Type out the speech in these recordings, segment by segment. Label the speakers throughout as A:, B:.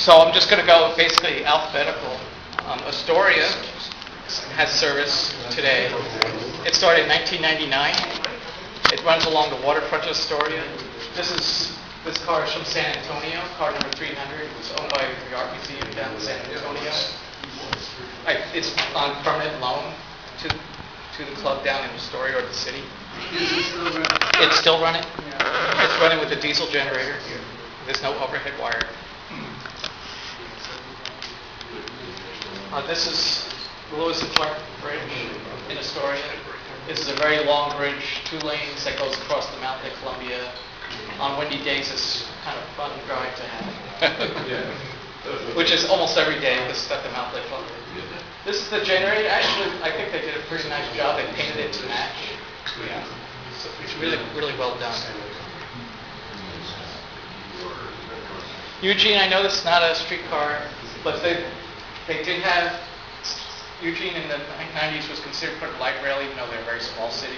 A: So I'm just going to go basically alphabetical. Astoria has service today. It started in 1999. It runs along the waterfront of Astoria. This car is from San Antonio, car number 300. It was owned by the Art Museum down in San Antonio. It's on permanent loan to the club down in Astoria or the city. It's still running. It's running with a diesel generator. There's no overhead wire. This is the Lewis and Clark Bridge in Astoria. This is a very long bridge, 2 lanes that goes across the Mount Lake Columbia. On windy days, it's kind of fun ride to have, which is almost every day. This is at the Mount Lake Columbia. This is the generator. Actually, I think they did a pretty nice job. They painted it to match. Yeah, so it's really, really well done. Eugene, I know this is not a streetcar, but they did have, Eugene in the 90s was considered part of light rail, even though they're a very small city.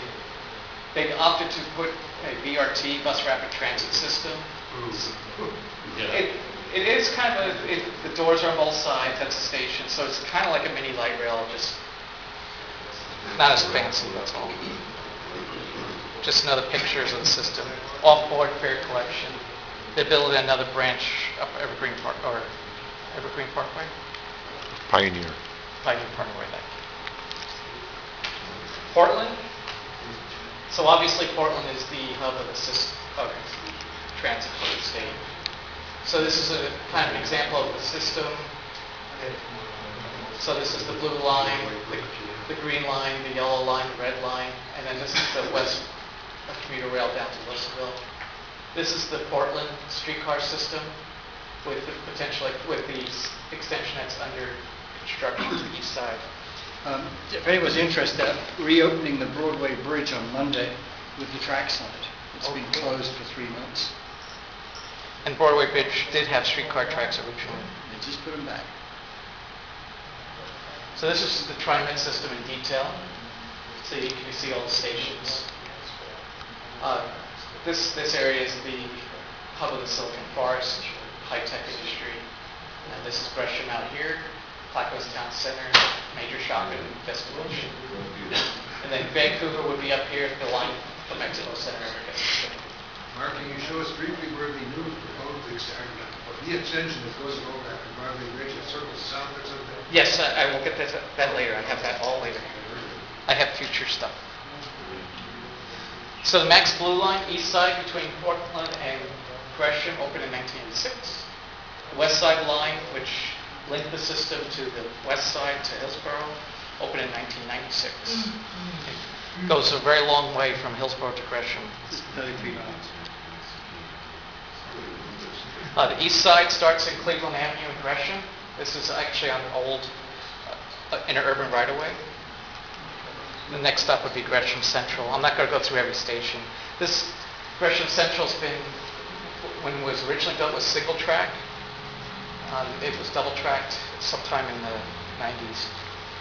A: They opted to put a BRT, bus rapid transit system. It is kind of the doors are on both sides, that's a station, so it's kind of like a mini light rail, just not as fancy, that's all. Just another pictures of the system. Off-board fare collection. They built another branch up Evergreen Parkway.
B: Pioneer
A: Parkway. Portland. So obviously Portland is the hub of the system of transit for the state. So this is a kind of an example of the system. So this is the blue line, the green line, the yellow line, the red line, and then this is the west commuter rail down to Louisville. This is the Portland streetcar system with the potential, with the extension that's under construction to the east side.
C: If anyone's interested, reopening the Broadway Bridge on Monday with the tracks on it. It's been closed for 3 months.
A: And Broadway Bridge did have streetcar tracks originally.
C: They just put them back.
A: So this is the TriMet system in detail. So you can see all the stations. This area is the hub of the Silicon Forest, high-tech industry. And this is Gresham out here, Clackamas Town Center, major shopping destination. And then Vancouver would be up here if the line from Mexico Center ever gets extended.
D: Mark, can you show us briefly where the new proposed extension that goes over after Broadway Bridge that circles south or something?
A: Yes, I will get that later. I have that all later. I have future stuff. So the Max Blue Line, east side between Portland and Gresham, opened in 1986. The West Side Line, which linked the system to the west side to Hillsborough, opened in 1996. It goes a very long way from Hillsborough to Gresham.
C: 33 miles.
A: The east side starts in Cleveland Avenue in Gresham. This is actually on the old interurban right-of-way. The next stop would be Gresham Central. I'm not going to go through every station. This Gresham Central's been, when it was originally built, was single track. It was double tracked sometime in the 90s,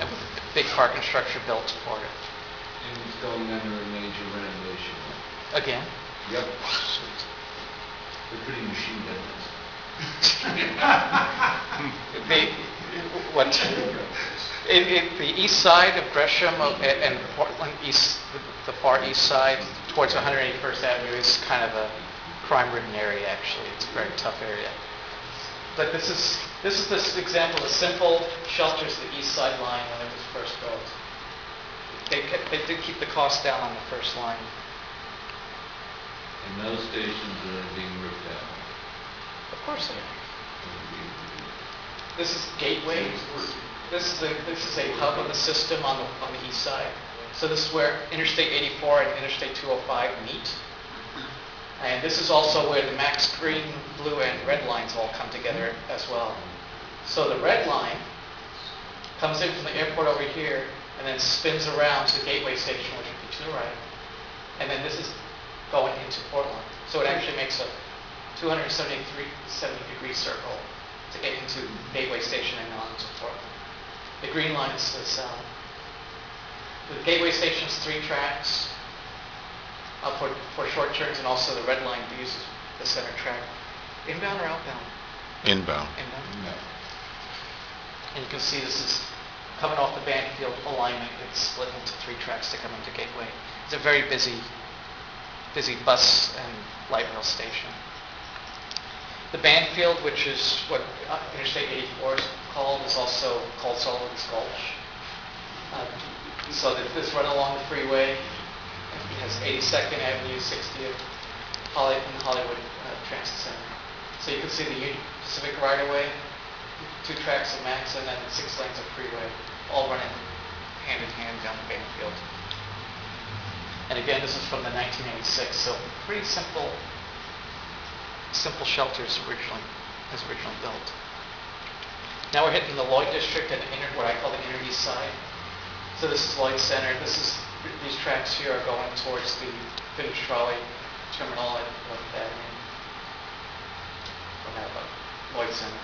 A: and with a big parking structure built to support it.
E: And it's going under a major renovation.
A: Again?
E: Yep. They're pretty machine guns.
A: The east side of Gresham and Portland east, the far east side towards 181st Avenue is kind of a crime-ridden area. Actually, it's a very tough area. But this is this example of simple shelters to the east side line when it was first built. They did keep the cost down on the first line.
E: And those stations are being ripped out.
A: Of course they are. This is Gateway. This is a hub of the system on the east side. So this is where Interstate 84 and Interstate 205 meet. And this is also where the Max green, blue, and red lines all come together as well. So the red line comes in from the airport over here and then spins around to the Gateway station, which would be to the right. And then this is going into Portland. So it actually makes a 270-degree circle to get into Gateway Station and on to Portland. The green line is to the south. The Gateway Station is 3 tracks for short turns, and also the red line uses the center track. Inbound or outbound?
B: Inbound.
A: And you can see this is coming off the Banfield alignment. It's split into 3 tracks to come into Gateway. It's a very busy bus and light rail station. The Banfield, which is what Interstate 84 is called, is also called Sullivan's Gulch. So this run along the freeway. It has 82nd Avenue, 60th, and Hollywood Transit Center. So you can see the Union Pacific right-of-way, 2 tracks of MAX, and then 6 lanes of freeway, all running hand in hand down the Banfield. And again, this is from the 1986, so pretty simple shelters originally built. Now we're hitting the Lloyd district and what I call the inner east side. So this is Lloyd Center. These tracks here are going towards the vintage trolley terminal at Lloyd Center.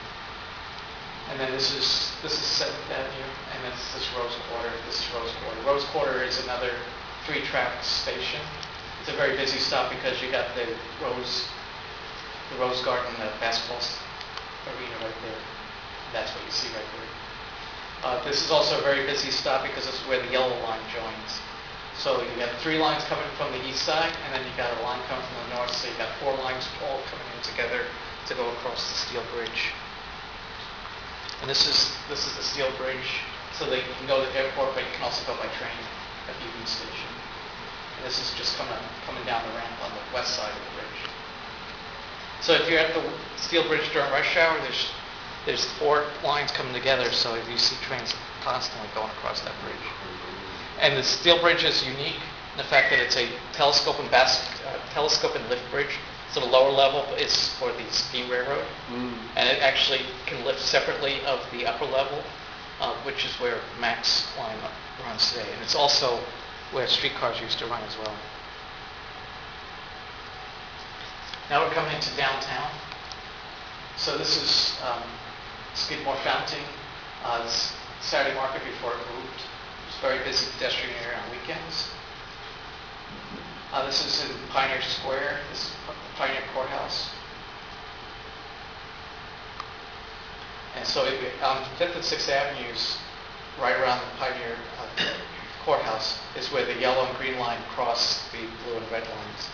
A: And then this is 7th Avenue, and this is Rose Quarter. This is Rose Quarter. Rose Quarter is another 3-track station. It's a very busy stop because you got the Rose Garden basketball arena right there. That's what you see right there. This is also a very busy stop because this is where the yellow line joins. So you got 3 lines coming from the east side, and then you got a line coming from the north. So you got 4 lines all coming in together to go across the steel bridge. And this is the steel bridge, so that you can go to the airport, but you can also go by train at the Union Station. And this is just coming down the ramp on the west side of the bridge. So if you're at the steel bridge during rush hour, there's 4 lines coming together, so you see trains constantly going across that bridge. And the steel bridge is unique in the fact that it's a telescope and lift bridge. So the lower level is for the steam railroad, and it actually can lift separately of the upper level, which is where MAX line runs today. And it's also where streetcars used to run as well. Now we're coming into downtown. So this is Skidmore Fountain. It's Saturday market before it moved. It's a very busy pedestrian area on weekends. This is in Pioneer Square. This is Pioneer Courthouse. And so on 5th and 6th Avenues, right around the Pioneer Courthouse, is where the yellow and green line cross the blue and red lines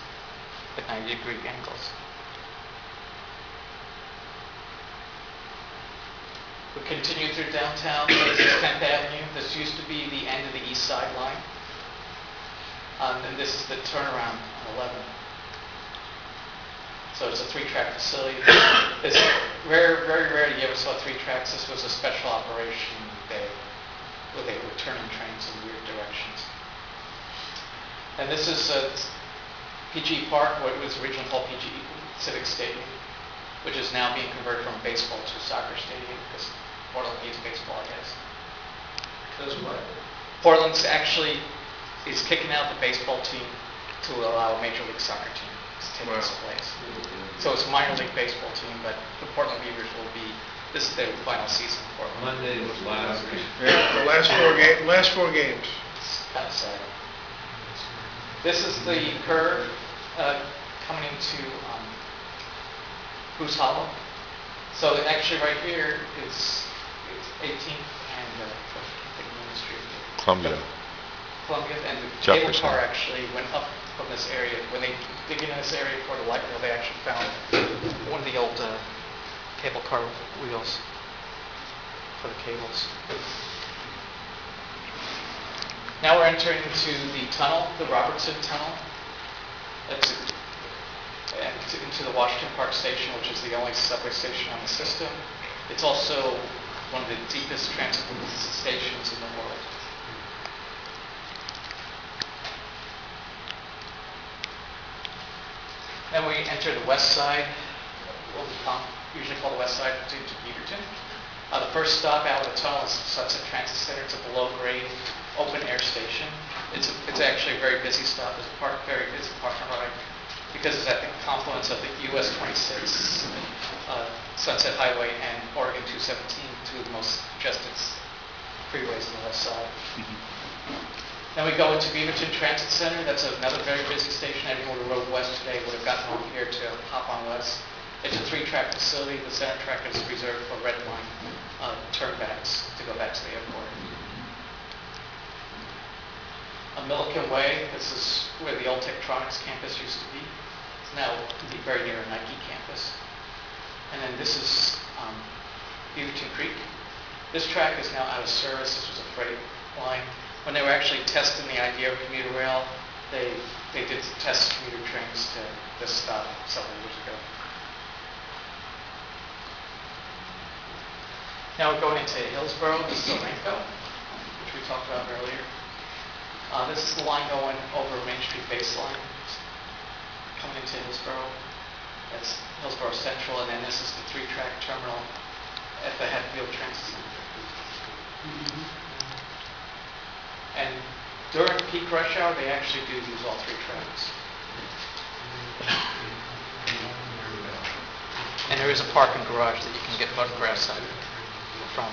A: at 90-degree angles. We continue through downtown. This is 10th Avenue. This used to be the end of the east side line. And this is the turnaround on 11. So it's a 3-track facility. It's very rare you ever saw 3 tracks. This was a special operation day where they were turning trains in weird directions. And this is PG Park, what was originally called PG Civic Stadium, which is now being converted from baseball to a soccer stadium because Portland needs baseball, I guess.
D: Does what?
A: Portland's actually is kicking out the baseball team to allow a Major League Soccer team to take its place. So it's a minor league baseball team, but the Portland Beavers this is their final season in Portland.
E: Monday was last week.
F: Yeah, the last four games.
A: It's kind of sad. This is the curve coming into Goose Hollow. So actually right here it's 18th and
B: Columbia.
A: And the cable
B: Jefferson.
A: car actually went up from this area. When they dig into this area for the light rail, they actually found one of the old cable car wheels for the cables. Now we're entering into the tunnel, the Robertson Tunnel. That's into the Washington Park Station, which is the only subway station on the system. It's also one of the deepest transit stations in the world. Then we enter the west side, what we usually call the west side to Beaverton. The first stop out of the tunnel is Sunset Transit Center. It's a below-grade, open-air station. It's actually a very busy stop. It's very busy parking lot because it's at the confluence of the US 26, Sunset Highway, and Oregon 217, 2 of the most congested freeways on the west side. Then we go into Beaverton Transit Center. That's another very busy station. Anyone who rode west today would have gotten on here to hop on west. It's a 3-track facility. The center track is reserved for red line turnbacks to go back to the airport. Milliken Way, this is where the old Tektronix campus used to be. It's now very near a Nike campus. And then this is Beaverton Creek. This track is now out of service. This was a freight line. When they were actually testing the idea of commuter rail, they did test commuter trains to this stop several years ago. Now we're going into Hillsborough. This is Orenco, which we talked about earlier. This is the line going over Main Street baseline, coming into Hillsborough. That's Hillsborough Central, and then this is the 3-track terminal at the Hatfield Transit Center. And during peak rush hour, they actually do use all 3 tracks. And there is a parking garage that you can get photographs of from.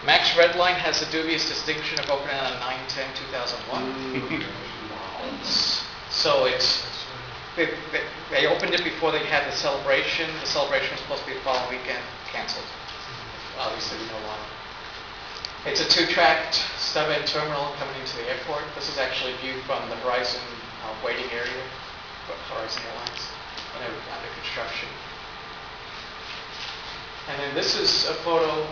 A: Max Red Line has the dubious distinction of opening on 9/10/2001. So they opened it before they had the celebration. The celebration was supposed to be the following weekend, canceled. Obviously, we know why. It's a 2-track stub-end terminal coming into the airport. This is actually viewed from the Horizon waiting area, Horizon Airlines, when they were under construction. And then this is a photo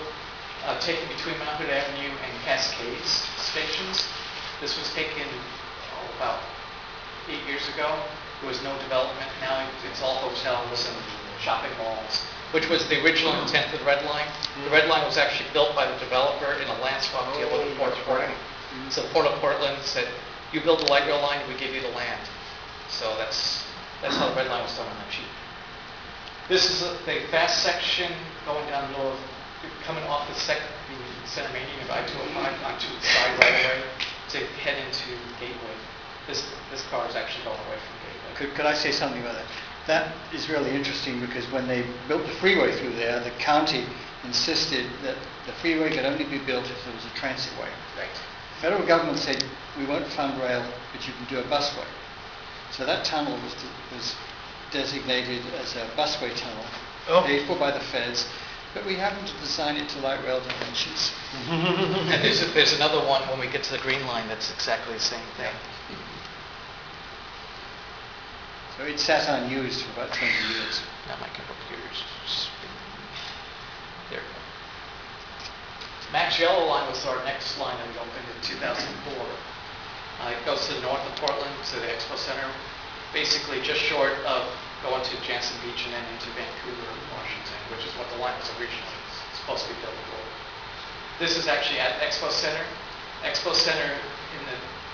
A: taken between Mount Hood Avenue and Cascades stations. This was taken about 8 years ago. There was no development. Now it's all hotels and shopping malls, which was the original intent of the Red Line. The Red Line was actually built by the developer in a land swap deal with the Port of Portland. So the Port of Portland said, you build the light rail line, we give you the land. So that's how the Red Line was done on that cheap. This is the fast section going down the middle of, coming off the center main of I-205 onto the side right away to head into Gateway. This car is actually going away from Gateway.
C: Could I say something about that? That is really interesting because when they built the freeway through there, the county insisted that the freeway could only be built if there was a transitway.
A: Right.
C: The federal government said, we won't fund rail, but you can do a busway. So that tunnel was designated as a busway tunnel, paid for by the feds, but we happened to design it to light rail dimensions.
A: And there's another one when we get to the Green Line that's exactly the same thing.
C: So it sat unused for about 20 years.
A: Now my computer's spinning. There we go. Max Yellow Line was our next line that we opened in 2004. It goes to the north of Portland to the Expo Center, basically just short of going to Jansen Beach and then into Vancouver, Washington, which is what the line was originally supposed to be built for. This is actually at Expo Center. Expo Center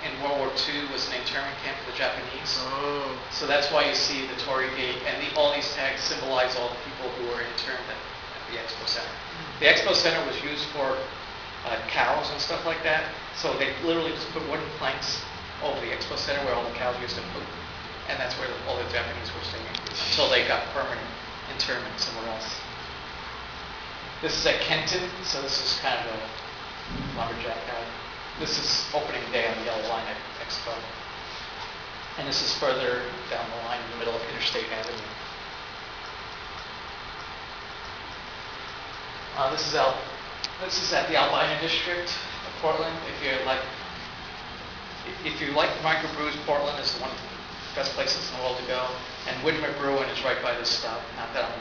A: in World War II was an internment camp for the Japanese.
F: Oh.
A: So that's why you see the Tory Gate and all these tags symbolize all the people who were interned at the Expo Center. The Expo Center was used for cows and stuff like that. So they literally just put wooden planks over the Expo Center where all the cows used to poop. And that's where all the Japanese were staying until they got permanent internment somewhere else. This is at Kenton, so this is kind of a lumberjack guy. This is opening day on the Yellow Line at Expo. And this is further down the line in the middle of Interstate Avenue. This is at the Albina District of Portland. If you like microbrews, Portland is one of the best places in the world to go. And Widmer Brewing is right by this stop. Not that I'm